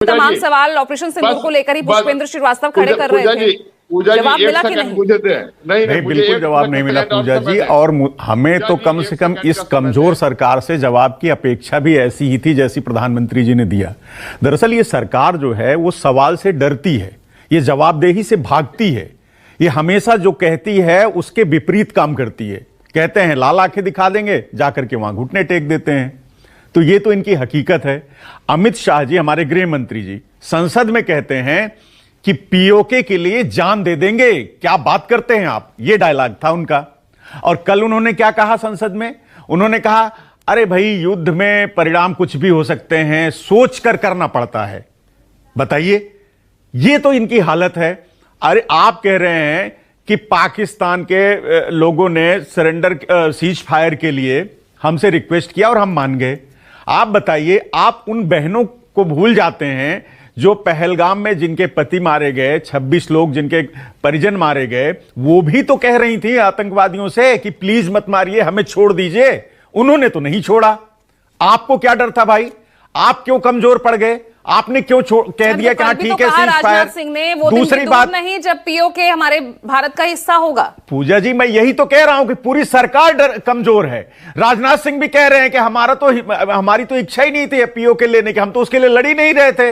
तमाम सवाल ऑपरेशन सिंदूर को लेकर ही पुष्पेंद्र श्रीवास्तव खड़े कर रहे थे। जवाब मिला कि नहीं? नहीं, बिल्कुल जवाब नहीं मिला पूजा जी। और हमें तो कम से कम इस कमजोर सरकार से जवाब की अपेक्षा भी ऐसी ही थी जैसी प्रधानमंत्री जी ने दिया। दरअसल ये सरकार जो है वो सवाल से डरती है, ये जवाबदेही से भागती है, ये हमेशा जो कहती है उसके विपरीत काम करती है। कहते हैं लाल आंखें दिखा देंगे, जाकर के वहां घुटने टेक देते हैं। तो ये तो इनकी हकीकत है। अमित शाह जी, हमारे गृह मंत्री जी, संसद में कहते हैं कि पीओके के लिए जान दे देंगे। क्या बात करते हैं आप? ये डायलॉग था उनका। और कल उन्होंने क्या कहा संसद में? उन्होंने कहा अरे भाई, युद्ध में परिणाम कुछ भी हो सकते हैं, सोच कर करना पड़ता है। बताइए, ये तो इनकी हालत है। अरे आप कह रहे हैं कि पाकिस्तान के लोगों ने सरेंडर सीज फायर के लिए हमसे रिक्वेस्ट किया और हम मान गए। आप बताइए, आप उन बहनों को भूल जाते हैं जो पहलगाम में जिनके पति मारे गए, 26 लोग जिनके परिजन मारे गए, वो भी तो कह रही थी आतंकवादियों से कि प्लीज मत मारिए, हमें छोड़ दीजिए। उन्होंने तो नहीं छोड़ा। आपको क्या डर था भाई? आप क्यों कमजोर पड़ गए? आपने क्यों कह दिया कि हाँ ठीक है सीज फायर? राजनाथ सिंह ने वो दूसरी बात नहीं जब पीओके हमारे भारत का हिस्सा होगा। पूजा जी, मैं यही तो कह रहा हूं कि पूरी सरकार कमजोर है। राजनाथ सिंह भी कह रहे हैं कि हमारी तो इच्छा ही नहीं थी पीओके लेने की, हम तो उसके लिए लड़ ही नहीं रहे थे।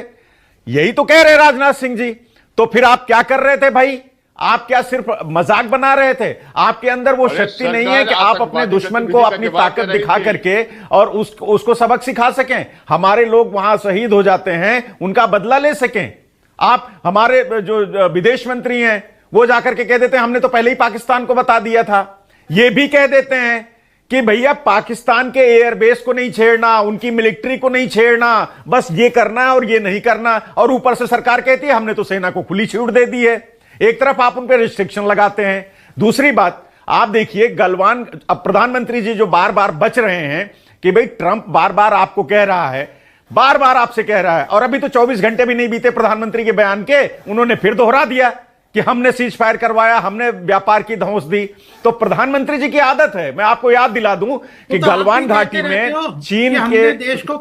यही तो कह रहे हैं राजनाथ सिंह जी। तो फिर आप क्या कर रहे थे भाई? आप क्या सिर्फ मजाक बना रहे थे? आपके अंदर वो शक्ति नहीं है कि आप अपने दुश्मन को अपनी ताकत दिखा करके और उसको सबक सिखा सकें। हमारे लोग वहां शहीद हो जाते हैं, उनका बदला ले सकें। आप हमारे जो विदेश मंत्री हैं वो जाकर के कह देते हैं हमने तो पहले ही पाकिस्तान को बता दिया था। ये भी कह देते हैं कि भैया पाकिस्तान के एयरबेस को नहीं छेड़ना, उनकी मिलिट्री को नहीं छेड़ना, बस ये करना है और ये नहीं करना। और ऊपर से सरकार कहती है हमने तो सेना को खुली छूट दे दी है। एक तरफ आप उन पर रिस्ट्रिक्शन लगाते हैं, दूसरी बात आप देखिए गलवान। अब प्रधानमंत्री जी जो बार बार बच रहे हैं कि भाई ट्रंप बार बार आपको कह रहा है, बार बार आपसे कह रहा है, और अभी तो 24 घंटे भी नहीं बीते प्रधानमंत्री के बयान के, उन्होंने फिर दोहरा दिया कि हमने सीज फायर करवाया, हमने व्यापार की धौंस दी। तो प्रधाधानमंत्री जी की आदत है। मैं आपको याद दिला दूं कि गलवान घाटी में चीन के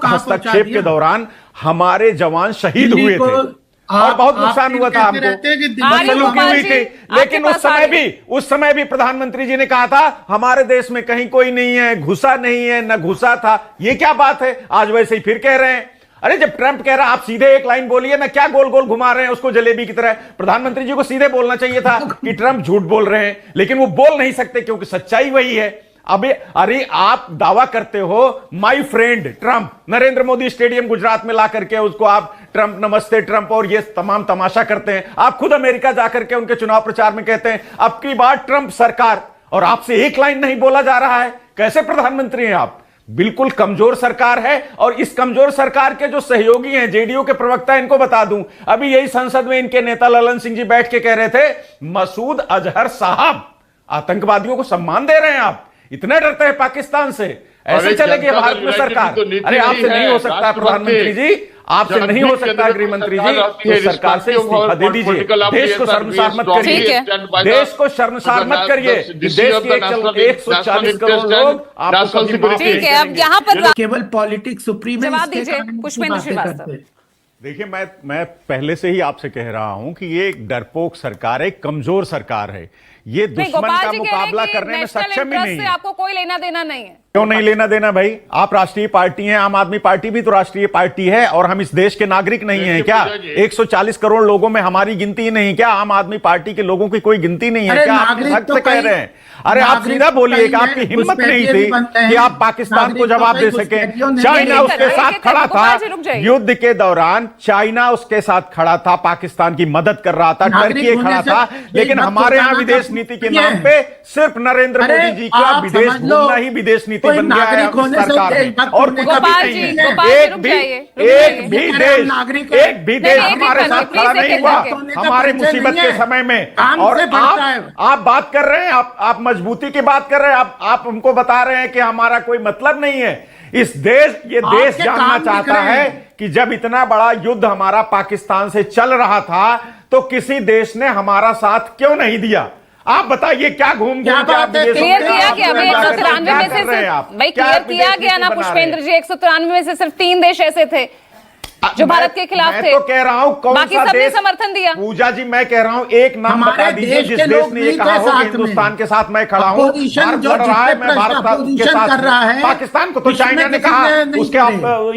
हस्तक्षेप के दौरान हमारे जवान शहीद हुए थे और बहुत नुकसान हुआ था, हमको बदसलूकी हुई थी। लेकिन उस समय भी प्रधानमंत्री जी ने कहा था हमारे देश में कहीं कोई नहीं है, घुसा नहीं है, न घुसा था। ये क्या बात है? आज वैसे ही फिर कह रहे हैं। अरे जब ट्रंप कह रहा आप सीधे एक लाइन बोलिए ना, क्या गोल गोल घुमा रहे हैं उसको जलेबी की तरह? प्रधानमंत्री जी को सीधे बोलना चाहिए था कि ट्रंप झूठ बोल रहे हैं, लेकिन वो बोल नहीं सकते क्योंकि सच्चाई वही है। अरे आप दावा करते हो my friend Trump, Narendra Modi stadium Gujarat में ला करके उसको आप ट्रंप नमस्ते ट्रंप और ये तमाम तमाशा करते हैं। आप खुद अमेरिका जाकर के उनके चुनाव प्रचार में कहते हैं अब की बार ट्रंप सरकार, और आपसे एक लाइन नहीं बोला जा रहा है। कैसे प्रधानमंत्री हैं आप? बिल्कुल कमजोर सरकार है। और इस कमजोर सरकार के जो सहयोगी हैं, जेडीयू के प्रवक्ता, इनको बता दूं, अभी यही संसद में इनके नेता ललन सिंह जी बैठ के कह रहे थे मसूद अजहर साहब आतंकवादियों को सम्मान दे रहे हैं। आप इतना डरते हैं पाकिस्तान से? ऐसे चलेगी भारत में सरकार? अरे आपसे नहीं हो सकता प्रधानमंत्री जी, आपसे नहीं हो सकता गृह मंत्री जी। तो सरकार से इस्तीफा दे दीजिए। देश को शर्मसार मत करिए, देश को शर्मसार मत करिए। देश के 140 करोड़ लोग आपको ठीक है। अब यहाँ पर केवल पॉलिटिक्स सुप्रीम जवाब दीजिए पुष्पेंद्र श्रीवास्तव। देखिए, मैं पहले से ही आपसे कह रहा हूं कि ये एक डरपोक सरकार है, कमजोर सरकार है। ये दुश्मन का मुकाबला करने में सक्षम ही नहीं है। आपको कोई लेना देना नहीं है। क्यों नहीं लेना देना भाई? आप राष्ट्रीय पार्टी हैं, आम आदमी पार्टी भी तो राष्ट्रीय पार्टी है, और हम इस देश के नागरिक नहीं हैं क्या? 140 करोड़ लोगों में हमारी गिनती ही नहीं क्या? आम आदमी पार्टी के लोगों की कोई गिनती नहीं है क्या? आप किस हक से कह रहे हैं? अरे आप सीधा बोलिए कि आपकी हिम्मत नहीं थी कि आप पाकिस्तान को जवाब दे सकें। चाइना उसके साथ खड़ा था युद्ध के दौरान, चाइना उसके साथ खड़ा था, पाकिस्तान की मदद कर रहा था, टर्की खड़ा था। लेकिन हमारे यहाँ विदेश नीति के नाम पे सिर्फ नरेंद्र मोदी जी का विदेश घूमना ही विदेश नीति बन गया है सरकार में। और कुछ भी एक भी देश हमारे साथ खड़ा नहीं हुआ हमारे मुसीबत के समय में। और आप बात कर रहे हैं, आप मजबूती की बात कर रहे हैं, आप हमको बता रहे हैं कि हमारा कोई मतलब नहीं है। ये देश जानना चाहता है कि जब इतना बड़ा युद्ध हमारा पाकिस्तान से चल रहा था तो किसी देश ने हमारा साथ क्यों नहीं दिया? आप बताइए क्या घूम क्लियर किया कि अभी 193 में से भाई क्लियर किया गया ना पुष्पेंद्र जी, 193 में से सिर्फ 3 देश ऐसे थे जो भारत के खिलाफ थे। मैं तो कह रहा हूं कौन बाकी सा सबने देश समर्थन दिया। पूजा जी, मैं कह रहा हूं एक नाम बता दीजिए जिस देश ने ये कहा हो कि हिंदुस्तान के साथ मैं खड़ा हूं, भारत लड़ रहा है, मैं भारत के साथ कर रहा है। पाकिस्तान को तो चाइना ने कहा उसके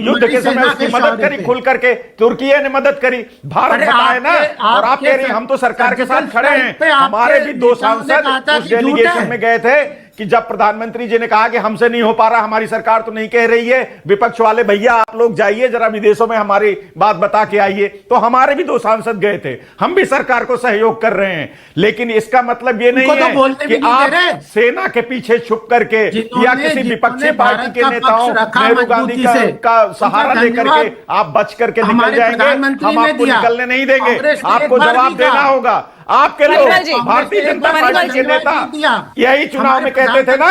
युद्ध के समय उसकी मदद करी खुल करके, तुर्की ने मदद करी, भारत बताए ना। और आप कह रही हम तो सरकार के साथ खड़े हैं। हमारे भी 2 सांसद उस डेलीगेशन में गए थे कि जब प्रधानमंत्री जी ने कहा कि हमसे नहीं हो पा रहा, हमारी सरकार तो नहीं कह रही है, विपक्ष वाले भैया आप लोग जाइए जरा विदेशों में हमारी बात बता के आइए, तो हमारे भी 2 सांसद गए थे। हम भी सरकार को सहयोग कर रहे हैं, लेकिन इसका मतलब ये नहीं है कि आप सेना के पीछे छुप करके या किसी विपक्षी पार्टी के नेताओं नेहरू गांधी का सहारा लेकर के आप बच करके निकल जाएंगे। हम आपको निकलने नहीं देंगे, आपको जवाब देना होगा। आपके लोग भारतीय जनता पार्टी के नेता यही चुनाव में कहते थे ना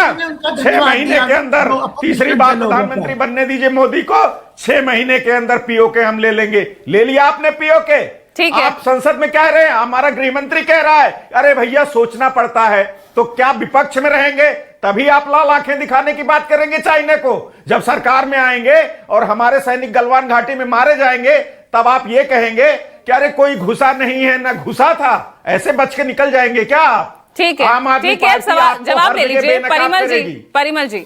6 महीने के अंदर, तीसरी बार प्रधानमंत्री बनने दीजिए मोदी को, 6 महीने के अंदर पीओके हम ले लेंगे। ले लिया आपने पीओके, ठीक है। आप संसद में कह रहे हैं, हमारा गृह मंत्री कह रहा है। अरे भैया सोचना पड़ता है। तो क्या विपक्ष में रहेंगे तभी आप लाल आंखें दिखाने की बात करेंगे चाइना को? जब सरकार में आएंगे और हमारे सैनिक गलवान घाटी में मारे जाएंगे तब आप ये कहेंगे कि अरे कोई घुसा नहीं है ना घुसा था, ऐसे बच के निकल जाएंगे क्या? ठीक है, ठीक है, जवाब ले लीजिए परिमल जी।